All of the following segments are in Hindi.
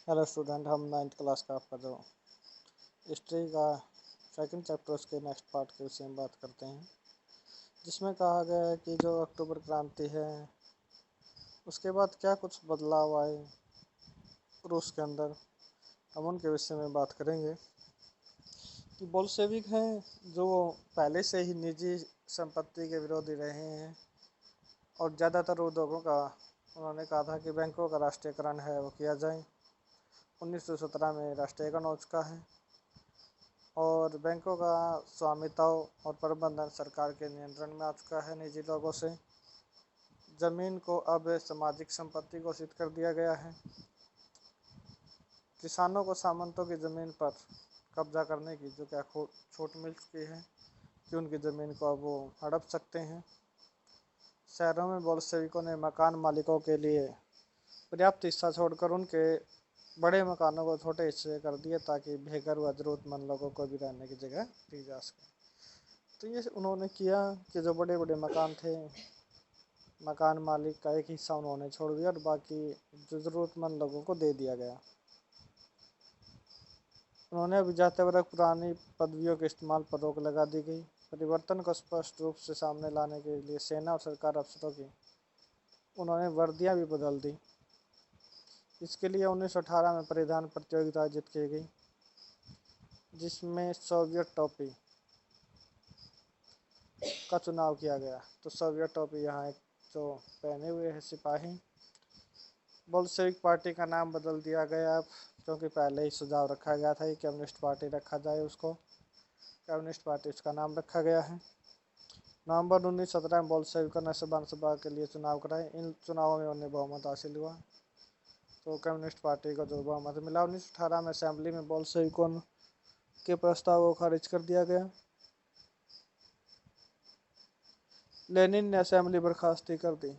हेलो स्टूडेंट, हम 9th क्लास का आपका जो हिस्ट्री का सेकंड चैप्टर उसके नेक्स्ट पार्ट के विषय में बात करते हैं, जिसमें कहा गया है कि जो अक्टूबर क्रांति है उसके बाद क्या कुछ बदलाव आए रूस के अंदर। हम उनके विषय में बात करेंगे कि बोल्शेविक हैं जो पहले से ही निजी संपत्ति के विरोधी रहे हैं और ज़्यादातर उद्योगों का उन्होंने कहा था कि बैंकों का राष्ट्रीयकरण है वो किया जाए। 1917 में राष्ट्रीयकरण हो चुका है और बैंकों का स्वामित्व और प्रबंधन सरकार के नियंत्रण में आ चुका है निजी लोगों से। जमीन को अब सामाजिक संपत्ति घोषित कर दिया गया है। किसानों को सामंतों की ज़मीन पर कब्जा करने की जो क्या छूट मिल चुकी है कि उनकी ज़मीन को अब वो हड़प सकते हैं। शहरों में बोल्शेविकों ने मकान मालिकों के लिए पर्याप्त हिस्सा छोड़कर उनके बड़े मकानों को छोटे हिस्से कर दिए ताकि बेघर व ज़रूरतमंद लोगों को भी रहने की जगह दी जा सके। तो ये उन्होंने किया कि जो बड़े बड़े मकान थे, मकान मालिक का एक हिस्सा उन्होंने छोड़ दिया और बाकी जो ज़रूरतमंद लोगों को दे दिया गया। उन्होंने अभिजात वर्ग पुरानी पदवियों के इस्तेमाल पर रोक लगा दी गई। परिवर्तन को स्पष्ट रूप से सामने लाने के लिए सेना और सरकार अफसरों की उन्होंने वर्दियां भी बदल दी। इसके लिए 1918 में परिधान प्रतियोगिता आयोजित की गई, जिसमें सोवियत टोपी का चुनाव किया गया। तो सोवियत टोपी यहाँ एक जो पहने हुए हैं सिपाही। बोल्शेविक पार्टी का नाम बदल दिया गया अब, क्योंकि पहले ही सुझाव रखा गया था कि कम्युनिस्ट पार्टी रखा जाए, उसको कम्युनिस्ट पार्टी उसका नाम रखा गया है। नवंबर 1917 में बोल्शेविकों ने सभा के लिए चुनाव कराए। इन चुनावों में उन्हें बहुमत हासिल हुआ, तो कम्युनिस्ट पार्टी को जो बहुमत मिला। 1918 में असेंबली में बोल्शेविकों के प्रस्ताव को खारिज कर दिया गया। लेनिन ने असेंबली बर्खास्ती कर दी।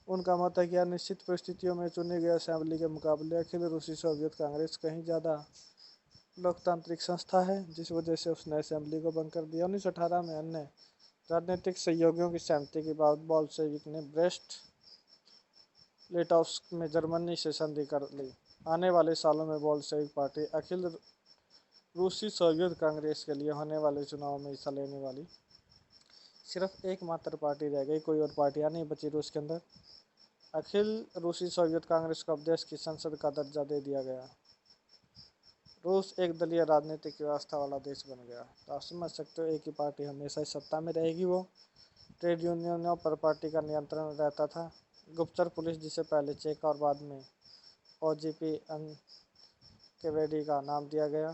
उनका मत है कि निश्चित परिस्थितियों में चुनी गई असेंबली के मुकाबले अखिल रूसी सोवियत कांग्रेस कहीं ज़्यादा लोकतांत्रिक संस्था है, जिस वजह से उसने असेंबली को बंद कर दिया। 1918 में अन्य राजनीतिक सहयोगियों की सहमति के बाद बोल्शेविक ने ब्रेस्ट लिटोव्स्क में जर्मनी से संधि कर ली। आने वाले सालों में बोल्शेविक पार्टी अखिल रूसी सोवियत कांग्रेस के लिए होने वाले चुनाव में हिस्सा लेने वाली सिर्फ एकमात्र पार्टी रह गई। कोई और पार्टियां नहीं बची रूस के अंदर। अखिल रूसी सोवियत कांग्रेस को अब देश की संसद का दर्जा दे दिया गया। रूस एक दलीय राजनीतिक व्यवस्था वाला देश बन गया। तो आप समझ सकते हो, एक ही पार्टी हमेशा ही सत्ता में रहेगी। वो ट्रेड यूनियनों पर पार्टी का नियंत्रण रहता था। गुप्तचर पुलिस, जिसे पहले चेक और बाद में ओजीपी केवेडी का नाम दिया गया।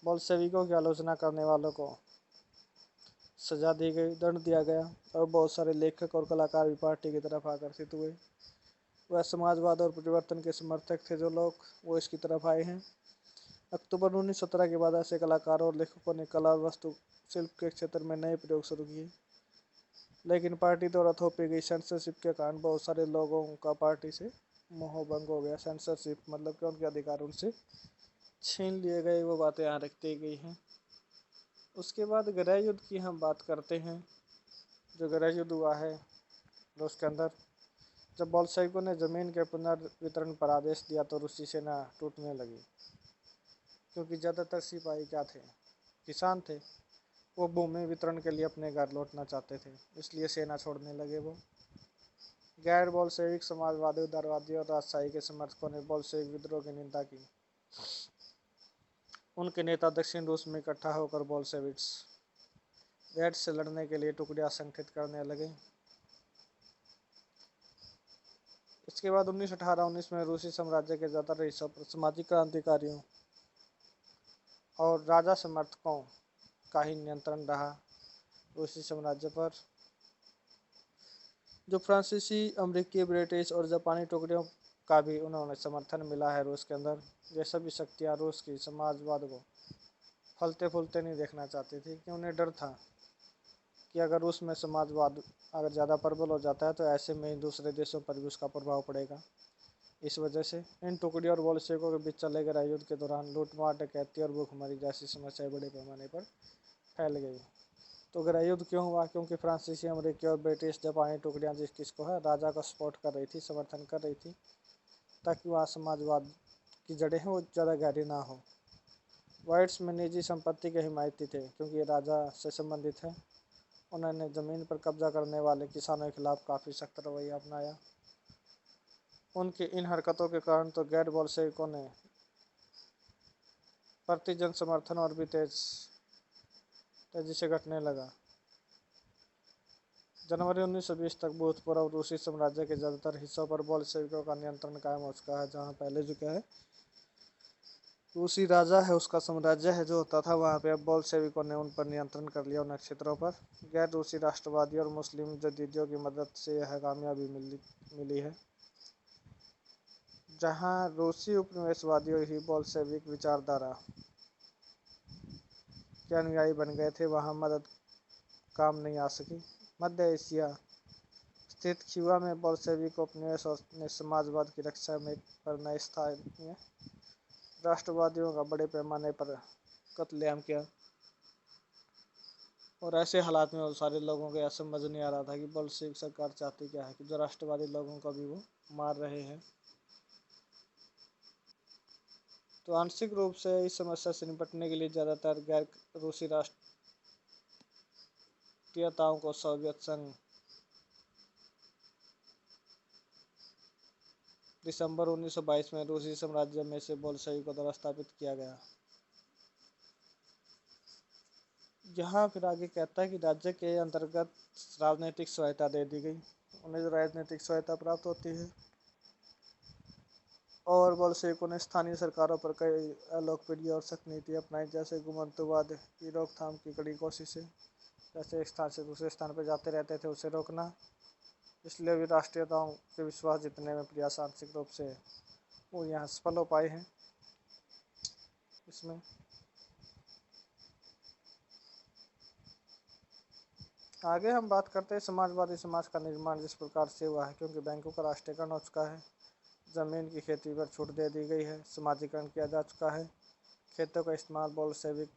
बोल्शेविकों की आलोचना करने वालों को सजा दी गई, दंड दिया गया और बहुत सारे लेखक और कलाकार भी पार्टी की तरफ आकर्षित हुए। वह समाजवाद और परिवर्तन के समर्थक थे जो लोग, वो इसकी तरफ आए हैं। अक्टूबर 1917 के बाद ऐसे कलाकारों और लेखकों ने कला और वास्तु शिल्प के क्षेत्र में नए प्रयोग शुरू किए, लेकिन पार्टी द्वारा थोपी गई सेंसरशिप के कारण बहुत सारे लोगों का पार्टी से मोहभंग हो गया। सेंसरशिप मतलब कि उनके अधिकार उनसे छीन लिए गए, वो बातें यहाँ रखती गई हैं। उसके बाद गृह युद्ध की हम बात करते हैं। जो गृह युद्ध हुआ है रूस के अंदर, जब बोल्शेविकों ने जमीन के पुनर्वितरण पर आदेश दिया तो रूसी सेना टूटने लगी, क्योंकि ज़्यादातर सिपाही क्या थे, किसान थे। वो भूमि वितरण के लिए अपने घर लौटना चाहते थे, इसलिए सेना छोड़ने लगे। वो गैर बोल्शेविक समाजवादी, उदारवादी और राजशाही के समर्थकों ने बोल्शेविक विद्रोह की निंदा की। उनके नेता दक्षिण रूस में इकट्ठा होकर बोल्शेविक्स रेड से लड़ने के लिए टुकड़ियां संगठित करने लगे। इसके बाद 1918-19 में रूसी साम्राज्य के ज़्यादातर हिस्सों पर सामाजिक क्रांतिकारियों और राजा समर्थकों का ही नियंत्रण रहा। रूसी साम्राज्य पर जो फ्रांसीसी, अमेरिकी, ब्रिटिश और जापानी टुकड़ियों का भी उन्होंने समर्थन मिला है रूस के अंदर। ये सभी शक्तियाँ रूस की समाजवाद को फलते फूलते नहीं देखना चाहती थी, कि उन्हें डर था कि अगर रूस में समाजवाद अगर ज़्यादा प्रबल हो जाता है तो ऐसे में ही दूसरे देशों पर भी उसका प्रभाव पड़ेगा। इस वजह से इन टुकड़ियों और बोल्शेविकों के बीच चले गए युद्ध के दौरान लूटमार, डकैती और भूखमरी जैसी समस्याएं बड़े पैमाने पर फैल गई। तो गृह युद्ध क्यों हुआ? क्योंकि फ्रांसीसी, अमेरिकी और ब्रिटिश जापानी टुकड़ियां किसको है, राजा को सपोर्ट कर रही थी, समर्थन कर रही थी, ताकि वहाँ समाजवाद की जड़ें हैं वो ज़्यादा गहरी ना हो। वाइट्स में निजी संपत्ति के हिमायती थे क्योंकि ये राजा से संबंधित है। उन्होंने ज़मीन पर कब्जा करने वाले किसानों के खिलाफ काफ़ी सख्त रवैया अपनाया। उनकी इन हरकतों के कारण तो गैर बोल्शेविकों ने प्रति जन समर्थन और भी तेजी से घटने लगा। जनवरी 1920 तक भूतपूर्व रूसी साम्राज्य के ज़्यादातर हिस्सों पर बोल्शेविकों का नियंत्रण कायम हो चुका है। जहाँ पहले जो क्या है रूसी राजा है उसका साम्राज्य है जो होता था, वहाँ पे अब बोल्शेविकों ने उन पर नियंत्रण कर लिया, उन क्षेत्रों पर। गैर रूसी राष्ट्रवादी और मुस्लिम जदीदियों की मदद से यह कामयाबी मिली है। जहाँ रूसी उपनिवेशवादियों ही बोल्शेविक विचारधारा के अनुयायी बन गए थे, वहाँ मदद काम नहीं आ सकी। मध्य एशिया स्थित खीवा में बोल्शेविक उपनिवेश ने समाजवाद की रक्षा में पर नए स्थानीय राष्ट्रवादियों का बड़े पैमाने पर कत्लेआम किया। और ऐसे हालात में वो सारे लोगों को यह समझ नहीं आ रहा था कि बोल्शेविक सरकार चाहती क्या है, कि जो राष्ट्रवादी लोगों को भी वो मार रहे हैं। तो आंशिक रूप से इस समस्या से निपटने के लिए ज़्यादातर गैर रूसी राष्ट्रीयताओं को सोवियत संघ दिसंबर 1922 में रूसी साम्राज्य में से बोल्शेविकों द्वारा स्थापित किया गया। यहाँ फिर आगे कहता है कि राज्य के अंतर्गत राजनीतिक सहायता दे दी गई। उन्हें जो राजनीतिक सहायता प्राप्त होती है। और बोल्शेविकों ने स्थानीय सरकारों पर कई अलोकप्रिय और सख्त नीति अपनाई, जैसे घुमंतुवाद की रोकथाम की कड़ी कोशिशें, जैसे एक स्थान से दूसरे स्थान पर जाते रहते थे उसे रोकना। इसलिए भी राष्ट्रीयताओं के विश्वास जीतने में प्रयास आंशिक रूप से वो यहाँ सफल हो पाए हैं। इसमें आगे हम बात करते हैं समाजवादी समाज का निर्माण जिस प्रकार से हुआ है, क्योंकि बैंकों का राष्ट्रीयकरण हो चुका है, ज़मीन की खेती पर छूट दे दी गई है, समाजीकरण किया जा चुका है, खेतों का इस्तेमाल बोल्शेविक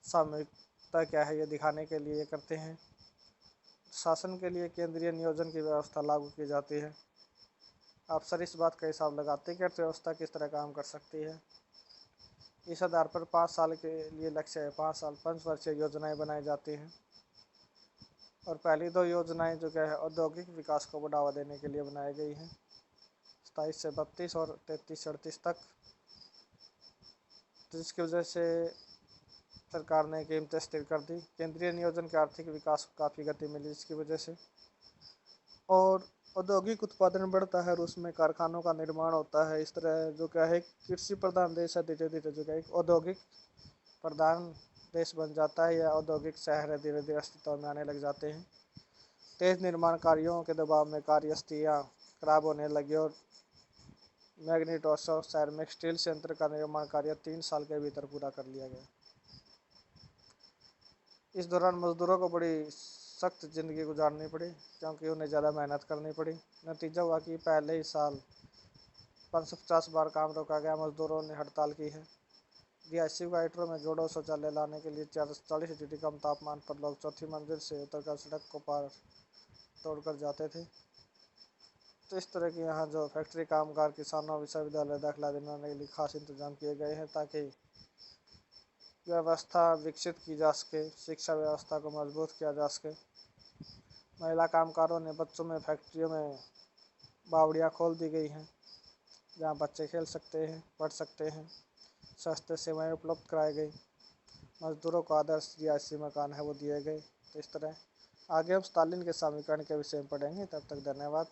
सामूहिकता क्या है ये दिखाने के लिए करते हैं, शासन के लिए केंद्रीय नियोजन की व्यवस्था लागू की जाती है। अफसर इस बात का हिसाब लगाते हैं कि अर्थव्यवस्था किस तरह काम कर सकती है। इस आधार पर 5 साल के लिए लक्ष्य है, 5 साल 5 वर्षीय योजनाएं बनाई जाती हैं। और पहली 2 योजनाएं जो क्या है औद्योगिक विकास को बढ़ावा देने के लिए बनाई गई हैं, 27 से 32 और 33 से 38 तक, जिसकी वजह से सरकार ने कीमतें स्थिर कर दी। केंद्रीय नियोजन के आर्थिक विकास को काफ़ी गति मिली इसकी वजह से, और औद्योगिक उत्पादन बढ़ता है और उसमें कारखानों का निर्माण होता है। इस तरह जो क्या है कृषि प्रधान देश है, धीरे धीरे जो क्या है औद्योगिक प्रधान देश बन जाता है, या औद्योगिक शहर है धीरे धीरे अस्तित्व में आने लग जाते हैं। तेज निर्माण कार्यों के दबाव में कार्यस्थितियाँ खराब होने लगी और मैग्नीटोसो शहर में स्टील संयंत्र का निर्माण कार्य 3 साल के भीतर पूरा कर लिया गया। इस दौरान मजदूरों को बड़ी सख्त ज़िंदगी गुजारनी पड़ी क्योंकि उन्हें ज़्यादा मेहनत करनी पड़ी। नतीजा हुआ कि पहले ही साल 550 बार काम रोका गया, मजदूरों ने हड़ताल की है। रिहायशी क्वार्टरों में जोड़ों शौचालय लाने के लिए 40 डिग्री कम तापमान पर लोग चौथी मंजिल से उतरकर सड़क को पार तोड़कर जाते थे। तो इस तरह के यहाँ जो फैक्ट्री कामगार, किसानों, विश्वविद्यालय दाखिला दिलाने के लिए खास इंतजाम किए गए हैं ताकि व्यवस्था विकसित की जा सके, शिक्षा व्यवस्था को मजबूत किया जा सके। महिला कामगारों ने बच्चों में फैक्ट्रियों में बावड़ियाँ खोल दी गई हैं जहाँ बच्चे खेल सकते हैं, पढ़ सकते हैं, स्वास्थ्य सेवाएं उपलब्ध कराई गई, मजदूरों को आदर्श रिहायशी मकान है वो दिए गए। तो इस तरह आगे हम स्टालिन के समीकरण के विषय में पढ़ेंगे। तब तक धन्यवाद।